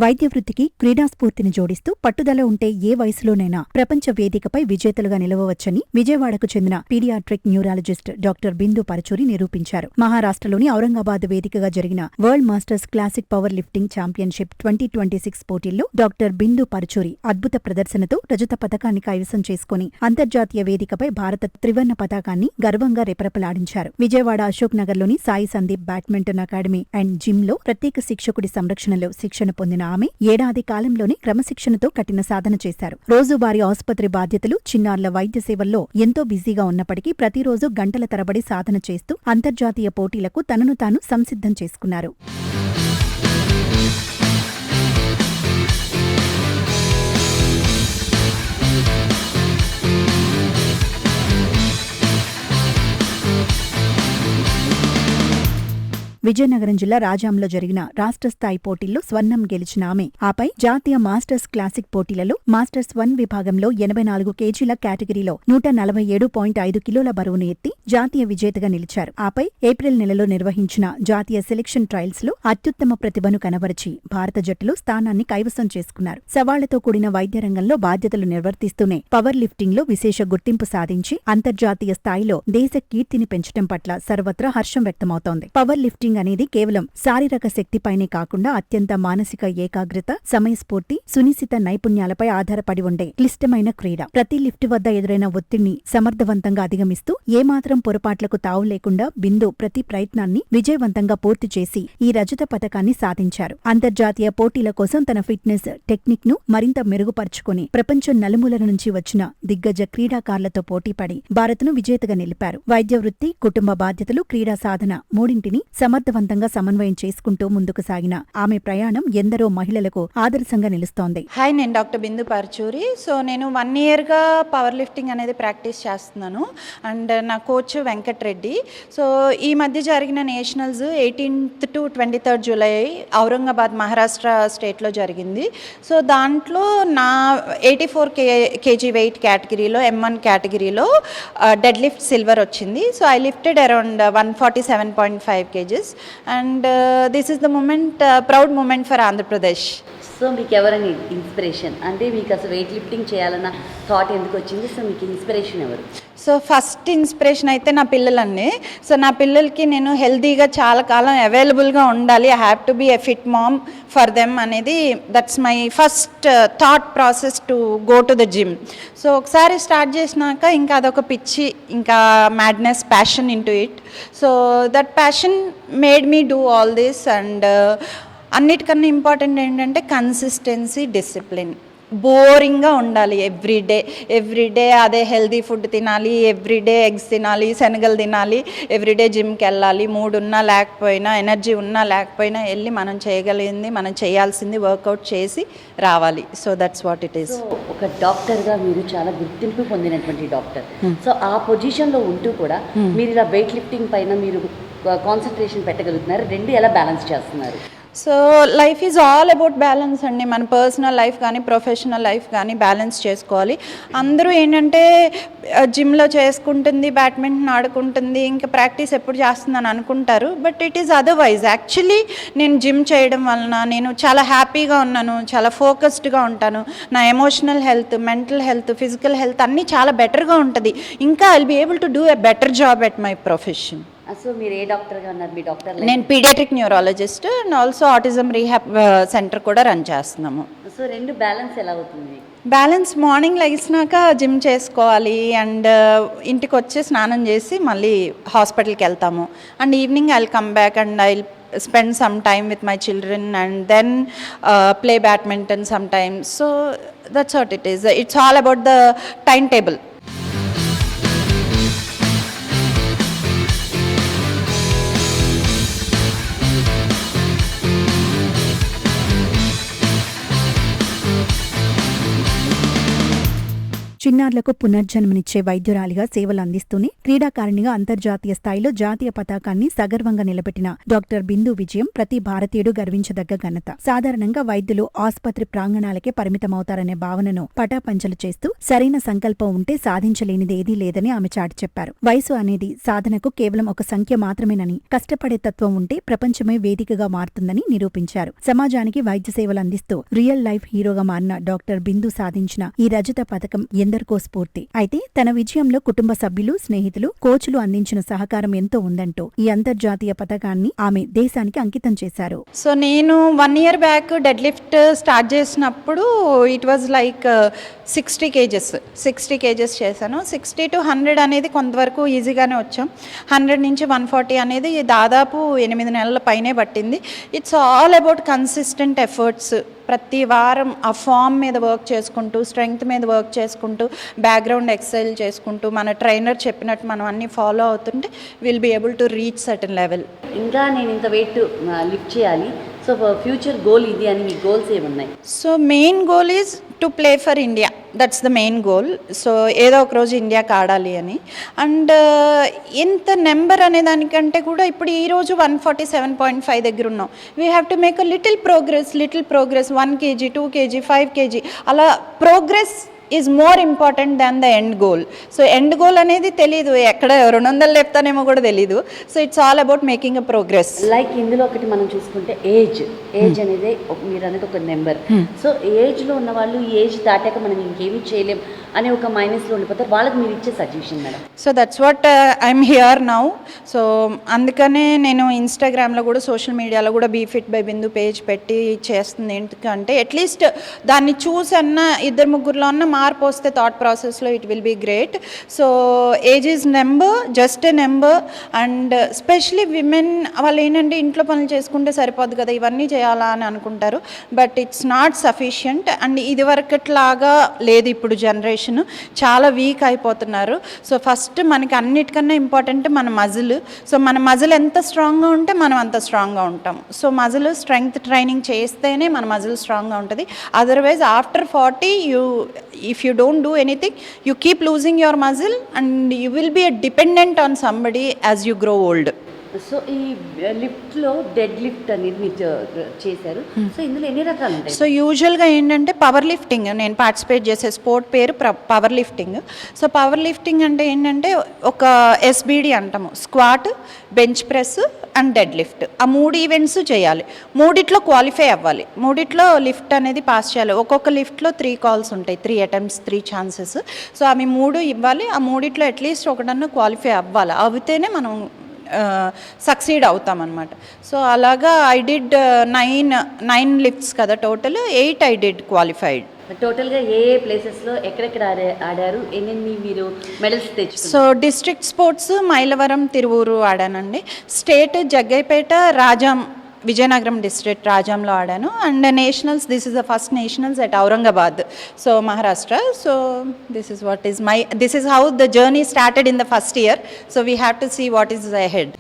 వైద్య వృత్తికి క్రీడా స్ఫూర్తిని జోడిస్తూ పట్టుదల ఉంటే ఏ వయసులోనైనా ప్రపంచ వేదికపై విజేతలుగా నిలవవచ్చని విజయవాడకు చెందిన పీడియాట్రిక్ న్యూరాలజిస్ట్ డాక్టర్ బిందు పరచూరి నిరూపించారు. మహారాష్ట్రలోని ఔరంగాబాద్ వేదికగా జరిగిన world masters classic power lifting championship 2026 పోటీల్లో డాక్టర్ బిందు పరచూరి అద్భుత ప్రదర్శనతో రజత పతకాన్ని కైవసం చేసుకుని అంతర్జాతీయ వేదికపై భారత త్రివర్ణ పతాకాన్ని గర్వంగా రెపరెపలాడించారు. విజయవాడ అశోక్ నగర్లోని Sai Sandeep badminton academy and gym లో ప్రత్యేక శిక్షకుడి సంరక్షణలో శిక్షణ పొందిన ఆమె ఏడాది కాలంలోనే క్రమశిక్షణతో కఠిన సాధన చేశారు. రోజువారీ ఆసుపత్రి బాధ్యతలు, చిన్నారుల వైద్య సేవల్లో ఎంతో బిజీగా ఉన్నప్పటికీ ప్రతిరోజు గంటల తరబడి సాధన చేస్తూ అంతర్జాతీయ పోటీలకు తనను తాను సంసిద్ధం చేసుకున్నారు. విజయనగరం జిల్లా రాజాంలో జరిగిన రాష్ట్ర స్థాయి పోటీల్లో స్వర్ణం గెలిచిన ఆమె ఆపై జాతీయ మాస్టర్స్ క్లాసిక్ పోటీలలో మాస్టర్స్ 1 విభాగంలో 84 కేజీల కేటగిరీలో 147.5 కిలోల బరువును ఎత్తి జాతీయ విజేతగా నిలిచారు. ఆపై ఏప్రిల్ నెలలో నిర్వహించిన జాతీయ సెలక్షన్ ట్రయల్స్ లో అత్యుత్తమ ప్రతిభను కనబరిచి భారత జట్టులో స్థానాన్ని కైవసం చేసుకున్నారు. సవాళ్లతో కూడిన వైద్య రంగంలో బాధ్యతలు నిర్వర్తిస్తూనే పవర్ లిఫ్టింగ్ లో విశేష గుర్తింపు సాధించి అంతర్జాతీయ స్థాయిలో దేశ కీర్తిని పెంచడం పట్ల సర్వత్రా హర్షం వ్యక్తమవుతోంది. పవర్ లిఫ్టింగ్ అనేది కేవలం శారీరక శక్తిపైనే కాకుండా అత్యంత మానసిక ఏకాగ్రత, సమయస్ఫూర్తి, సునిశిత నైపుణ్యాలపై ఆధారపడి ఉండే క్లిష్టమైన క్రీడ. ప్రతి లిఫ్ట్ వద్ద ఎదురైన ఒత్తిడిని సమర్థవంతంగా అధిగమిస్తూ ఏమాత్రం పొరపాట్లకు తావు లేకుండా బిందు ప్రతి ప్రయత్నాన్ని విజయవంతంగా పూర్తి చేసి ఈ రజత పతకాన్ని సాధించారు. అంతర్జాతీయ పోటీల కోసం తన ఫిట్నెస్, టెక్నిక్ ను మరింత మెరుగుపరుచుకుని ప్రపంచం నలుమూలల నుంచి వచ్చిన దిగ్గజ క్రీడాకారులతో పోటీపడి భారత్ను విజేతగా నిలిపారు. వైద్య వృత్తి, కుటుంబ బాధ్యతలు, క్రీడా సాధన మూడింటిని సమర్థవంతంగా సమన్వయం చేసుకుంటూ ముందుకు సాగిన ఆమె ప్రయాణం ఎందరో మహిళలకు ఆదర్శంగా నిలుస్తోంది. హాయ్, నేను డాక్టర్ బిందు పరచూరి. సో నేను 1 ఇయర్గా పవర్ లిఫ్టింగ్ అనేది ప్రాక్టీస్ చేస్తున్నాను. అండ్ నా కోచ్ వెంకట్ రెడ్డి. సో ఈ మధ్య జరిగిన nationals 18th to 23rd July Aurangabad Maharashtra స్టేట్లో జరిగింది. సో దాంట్లో నా 84 kg వెయిట్ కేటగిరీలో M1 కేటగిరీలో డెడ్ లిఫ్ట్ సిల్వర్ వచ్చింది. So I lifted around 147.5 kgs. And this is the moment, proud moment for Andhra Pradesh. So మీకు ఎవరైనా ఇన్స్పిరేషన్, అంటే మీకు అసలు వెయిట్ లిఫ్టింగ్ చేయాలన్న థాట్ ఎందుకు వచ్చింది? సో మీకు ఇన్స్పిరేషన్ ఎవరు? సో ఫస్ట్ ఇన్స్పిరేషన్ అయితే నా పిల్లలండి. సో నా పిల్లలకి నేను హెల్తీగా చాలా కాలం అవైలబుల్గా ఉండాలి, I have to be a fit mom for them అనేది that's my first thought process to go to the gym. So ఒకసారి స్టార్ట్ చేసినాక ఇంకా అదొక పిచ్చి, ఇంకా madness, passion into it. So that passion made me do all this. And అన్నిటికన్నా important ఏంటంటే consistency, discipline. బోరింగ్గా ఉండాలి ఎవ్రీడే అదే హెల్దీ ఫుడ్ తినాలి, ఎవ్రీడే ఎగ్స్ తినాలి, శనగలు తినాలి, ఎవ్రీడే జిమ్కి వెళ్ళాలి. మూడ్ ఉన్నా లేకపోయినా, ఎనర్జీ ఉన్నా లేకపోయినా వెళ్ళి మనం చేయగలిగింది, మనం చేయాల్సింది వర్కౌట్ చేసి రావాలి. So that's what it is. ఒక డాక్టర్గా మీరు చాలా గుర్తింపు పొందినటువంటి డాక్టర్. సో ఆ పొజిషన్లో ఉంటూ కూడా మీరు ఇలా వెయిట్ లిఫ్టింగ్ పైన మీరు కాన్సన్ట్రేషన్ పెట్టగలుగుతున్నారు. రెండు ఎలా బ్యాలెన్స్ చేస్తున్నారు? So life is all about balance అండి. మన పర్సనల్ లైఫ్ కానీ ప్రొఫెషనల్ లైఫ్ కానీ బ్యాలెన్స్ చేసుకోవాలి. అందరూ ఏంటంటే జిమ్లో చేసుకుంటుంది, బ్యాడ్మింటన్ ఆడుకుంటుంది, ఇంకా ప్రాక్టీస్ ఎప్పుడు చేస్తుందని అనుకుంటారు. But it is otherwise. Actually నేను జిమ్ చేయడం వలన నేను చాలా హ్యాపీగా ఉన్నాను, చాలా ఫోకస్డ్గా ఉంటాను. నా emotional health, mental health, physical health అన్నీ చాలా బెటర్గా ఉంటుంది. ఇంకా I'll be able to do a better job at my profession. So మీరు ఏ డాక్టర్గా ఉన్నారు? మీ డాక్టర్? నేను pediatric neurologist and also autism rehab center కూడా రన్ చేస్తున్నాము. సో రెండు బ్యాలెన్స్ ఎలా అవుతుంది? బ్యాలెన్స్ మార్నింగ్ లెగిసినాక జిమ్ చేసుకోవాలి అండ్ ఇంటికి వచ్చి స్నానం చేసి మళ్ళీ హాస్పిటల్కి వెళ్తాము. And evening I will come back and I will spend some time with my children and then play badminton sometimes. So that's what it is. It's all about the timetable. చిన్నారులకు పునర్జన్మనిచ్చే వైద్యురాలిగా సేవలు అందిస్తూనే క్రీడాకారిణిగా అంతర్జాతీయ స్థాయిలో జాతీయ పతాకాన్ని సగర్వంగా నిలబెట్టిన డాక్టర్ బిందు విజయం ప్రతి భారతీయుడు గర్వించదగ్గ ఘనత. సాధారణంగా వైద్యులు ఆసుపత్రి ప్రాంగణాలకే పరిమితమవుతారనే భావనను పటాపంచలు చేస్తూ సరైన సంకల్పం ఉంటే సాధించలేనిదేదీ లేదని ఆమె చాటి చెప్పారు. వయసు అనేది సాధనకు కేవలం ఒక సంఖ్య మాత్రమేనని, కష్టపడే తత్వం ఉంటే ప్రపంచమే వేదికగా మారుతుందని నిరూపించారు. సమాజానికి వైద్య సేవలు అందిస్తూ రియల్ లైఫ్ హీరోగా మారిన డాక్టర్ బిందు సాధించిన ఈ రజత పథకం ఎందరికో స్ఫూర్తి. అయితే తన విజయంలో కుటుంబ సభ్యులు, స్నేహితులు, కోచ్లు అందించిన సహకారం ఎంతో ఉందంటూ ఈ అంతర్జాతీయ పథకాన్ని ఆమె దేశానికి అంకితం చేశారు. సో నేను 1 year back dead lift start చేసినప్పుడు ఇట్ వాజ్ లైక్ 60 kgs చేశాను. 60 to 100 అనేది కొంతవరకు ఈజీగానే వచ్చాం. 100 నుంచి 140 అనేది దాదాపు 8 నెలల పైనే పట్టింది. It's all about consistent efforts. ప్రతి వారం ఆ ఫామ్ మీద వర్క్ చేసుకుంటూ, స్ట్రెంగ్త్ మీద వర్క్ చేసుకుంటూ, బ్యాక్గ్రౌండ్ ఎక్సర్సైజ్ చేసుకుంటూ, మన ట్రైనర్ చెప్పినట్టు మనం అన్నీ ఫాలో అవుతుంటే will be able to reach certain level. ఇంకా నేను ఇంత వెయిట్ లిఫ్ట్ చేయాలి, సో ఫ్యూచర్ గోల్ ఇది అని మీ గోల్స్ ఏమున్నాయి? So main goal is to play for India. That's the main goal. So ఏదో ఒక రోజు ఇండియాకి ఆడాలి అని. అండ్ ఎంత నెంబర్ అనే దానికంటే కూడా ఇప్పుడు ఈరోజు 147.5 దగ్గర ఉన్నాం. We have to make a little progress. 1 kg, 2 kg, 5 kg అలా progress is more important than the end goal. So end goal అనేది తెలీదు, ఎక్కడ 200 లేపుతానేమో కూడా తెలీదు. So it's all about making a progress. Like ఇందులో ఒకటి మనం చూసుకుంటే ఏజ్ అనేది మీరు అనేది ఒక నెంబర్. సో ఏజ్లో ఉన్న వాళ్ళు ఈ ఏజ్ దాటాక మనం ఇంకేమీ చేయలేం అని ఒక మైనస్లో ఉండిపోతారు. వాళ్ళకి మీరు ఇచ్చే suggestion madam? So that's what I'm here now. So అందుకనే నేను ఇన్స్టాగ్రామ్లో కూడా, సోషల్ మీడియాలో కూడా be fit by Bindu page పెట్టి చేస్తుంది. ఎందుకంటే అట్లీస్ట్ దాన్ని చూసన్న 2-3లో అన్న మార్పు వస్తే థాట్ ప్రాసెస్లో it will be great. So age is number, just a number. And specially women వాళ్ళు ఏంటంటే ఇంట్లో పనులు చేసుకుంటే సరిపోదు కదా, ఇవన్నీ చేయాలా అని అనుకుంటారు. But it's not sufficient. And ఇది వరకట్లాగా లేదు, ఇప్పుడు జనరేషన్ చాలా వీక్ అయిపోతున్నారు. సో ఫస్ట్ మనకి అన్నిటికన్నా ఇంపార్టెంట్ మన మజిల్. సో మన మజిల్ ఎంత స్ట్రాంగ్గా ఉంటే మనం అంత స్ట్రాంగ్గా ఉంటాం. సో మజిల్ స్ట్రెంగ్త్ ట్రైనింగ్ చేస్తేనే మన మజిల్ స్ట్రాంగ్గా ఉంటుంది. Otherwise after 40 if you don't do anything, you keep losing your muscle and you will be dependent on somebody as you grow old. So ఈ లిఫ్ట్లో డెడ్ లిఫ్ట్ అనేది మీరు చేశారు. So ఇందులో ఎన్ని రకాలు ఉంటాయి? సో యూజువల్గా ఏంటంటే పవర్ లిఫ్టింగ్, నేను పార్టిసిపేట్ చేసే స్పోర్ట్ పేరు power lifting. So power lifting అంటే ఏంటంటే ఒక SBD అంటాము, squat, bench press and dead lift. ఆ 3 ఈవెంట్స్ చేయాలి. 3 క్వాలిఫై అవ్వాలి. 3 లిఫ్ట్ అనేది పాస్ చేయాలి. ఒక్కొక్క లిఫ్ట్లో 3 calls ఉంటాయి, 3 attempts, 3 chances. సో అవి 3 ఇవ్వాలి. ఆ 3 అట్లీస్ట్ ఒకటన్నా క్వాలిఫై అవ్వాలి. అవుతేనే మనం సక్సీడ్ అవుతామన్నమాట. సో అలాగా ఐ డిడ్ 9 లిఫ్ట్స్ కదా టోటల్, 8 ఐ డిడ్ క్వాలిఫైడ్. టోటల్గా ఏ ప్లేసెస్లో ఎక్కడెక్కడ ఆడారు, ఎన్ని మీరు మెడల్స్ తెచ్చుకున్నారు? So district sports Mylavaram, Tiruvuru ఆడానండి. స్టేట్ జగ్గైపేట, రాజాం, విజయనగరం డిస్ట్రిక్ట్ రాజాంలో ఆడాను. And nationals, this is the first nationals at Aurangabad, so Maharashtra. So this is how the journey started in the first year. So we have to see what is ahead.